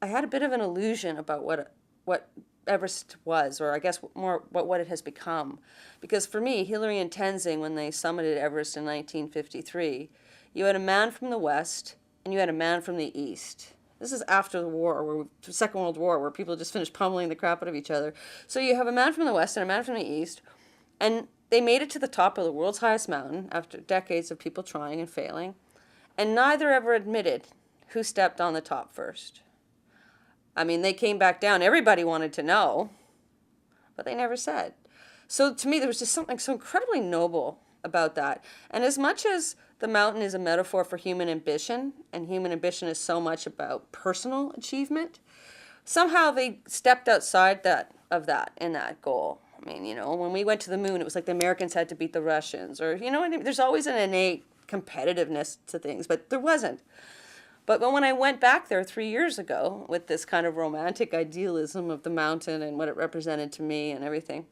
I had a bit of an illusion about what Everest was, or I guess more what it has become. Because for me, Hillary and Tenzing, when they summited Everest in 1953, you had a man from the West and you had a man from the East. This is after the war, the Second World War, where people just finished pummeling the crap out of each other. So you have a man from the West and a man from the East, and they made it to the top of the world's highest mountain after decades of people trying and failing, and neither ever admitted who stepped on the top first. I mean, they came back down. Everybody wanted to know, but they never said. So to me, there was just something so incredibly noble about that. And as much as the mountain is a metaphor for human ambition, and human ambition is so much about personal achievement, somehow they stepped outside of that in that goal. I mean, when we went to the moon, it was like the Americans had to beat the Russians, or, there's always an innate competitiveness to things, but there wasn't. But when I went back there 3 years ago with this kind of romantic idealism of the mountain and what it represented to me and everything,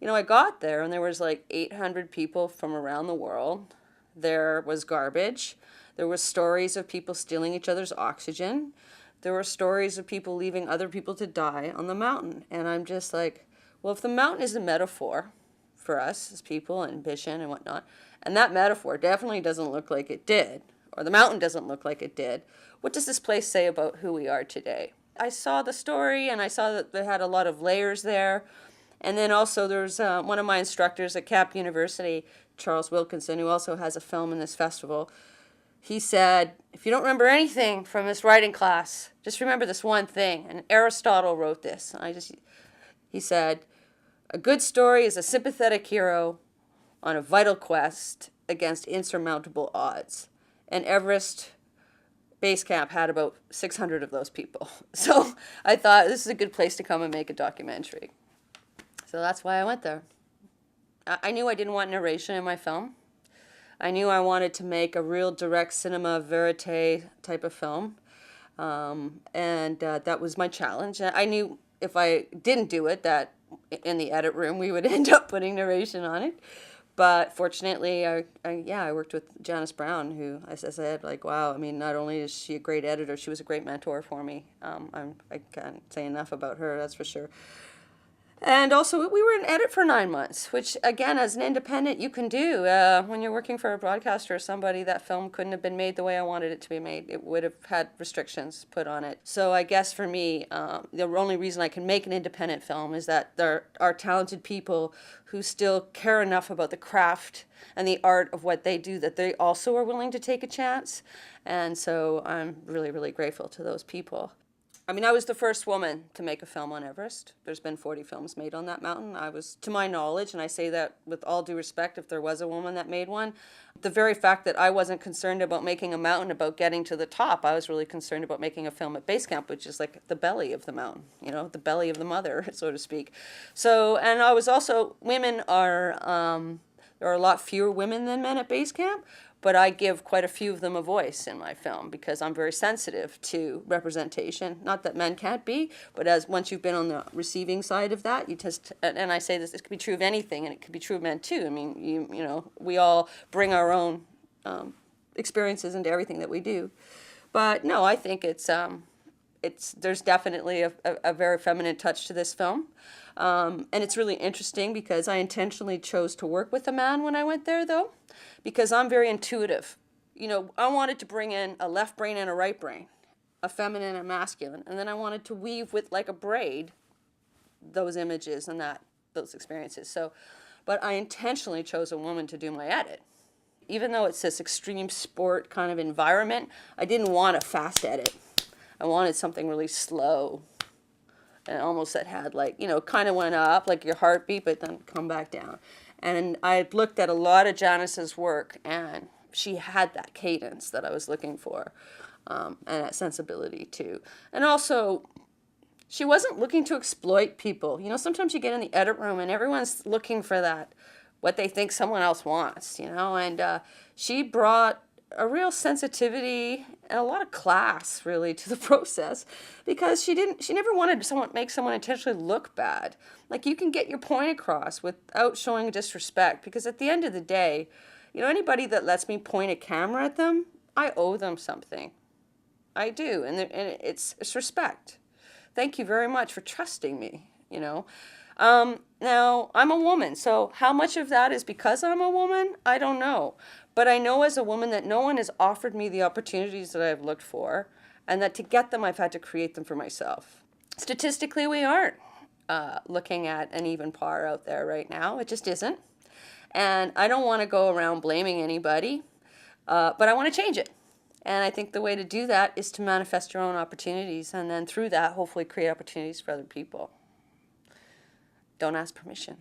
I got there and there was like 800 people from around the world. There was garbage. There was stories of people stealing each other's oxygen. There were stories of people leaving other people to die on the mountain. And I'm just like, well, if the mountain is a metaphor for us as people and ambition and whatnot, and that metaphor definitely doesn't look like it did, or the mountain doesn't look like it did, what does this place say about who we are today? I saw the story, and I saw that they had a lot of layers there. And then also there's one of my instructors at Cap University, Charles Wilkinson, who also has a film in this festival. He said, if you don't remember anything from this writing class, just remember this one thing. And Aristotle wrote this. He said, a good story is a sympathetic hero on a vital quest against insurmountable odds. And Everest Base Camp had about 600 of those people. So I thought this is a good place to come and make a documentary. So that's why I went there. I knew I didn't want narration in my film. I knew I wanted to make a real direct cinema verite type of film. And that was my challenge. I knew if I didn't do it, that in the edit room we would end up putting narration on it. But fortunately, I worked with Janice Brown, who, as I said, wow, I mean, not only is she a great editor, she was a great mentor for me. I can't say enough about her, that's for sure. And also, we were in edit for 9 months, which, again, as an independent, you can do. When you're working for a broadcaster or somebody, that film couldn't have been made the way I wanted it to be made. It would have had restrictions put on it. So I guess for me, the only reason I can make an independent film is that there are talented people who still care enough about the craft and the art of what they do that they also are willing to take a chance. And so I'm really, really grateful to those people. I mean, I was the first woman to make a film on Everest. There's been 40 films made on that mountain. I was, to my knowledge, and I say that with all due respect, if there was a woman that made one, the very fact that I wasn't concerned about making a mountain, about getting to the top, I was really concerned about making a film at base camp, which is like the belly of the mountain, the belly of the mother, so to speak. So, and I was also, women are, there are a lot fewer women than men at base camp, but I give quite a few of them a voice in my film because I'm very sensitive to representation. Not that men can't be, but as once you've been on the receiving side of that, you just, and I say this could be true of anything, and it could be true of men too. I mean, we all bring our own experiences into everything that we do. But no, I think there's definitely a very feminine touch to this film. And it's really interesting because I intentionally chose to work with a man when I went there, though, because I'm very intuitive. I wanted to bring in a left brain and a right brain, a feminine and a masculine, and then I wanted to weave with like a braid those images and those experiences. So, but I intentionally chose a woman to do my edit. Even though it's this extreme sport kind of environment, I didn't want a fast edit. I wanted something really slow. And almost that had kind of went up like your heartbeat, but then come back down. And I looked at a lot of Janice's work, and she had that cadence that I was looking for, and that sensibility too. And also, she wasn't looking to exploit people. Sometimes you get in the edit room and everyone's looking for that, what they think someone else wants, and she brought a real sensitivity and a lot of class, really, to the process, because she never wanted to make someone intentionally look bad. Like, you can get your point across without showing disrespect, because at the end of the day, anybody that lets me point a camera at them, I owe them something. I do, and it's respect. Thank you very much for trusting me, you know. Now, I'm a woman, so how much of that is because I'm a woman? I don't know. But I know as a woman that no one has offered me the opportunities that I've looked for, and that to get them, I've had to create them for myself. Statistically, we aren't looking at an even par out there right now. It just isn't. And I don't want to go around blaming anybody, but I want to change it. And I think the way to do that is to manifest your own opportunities, and then through that, hopefully create opportunities for other people. Don't ask permission.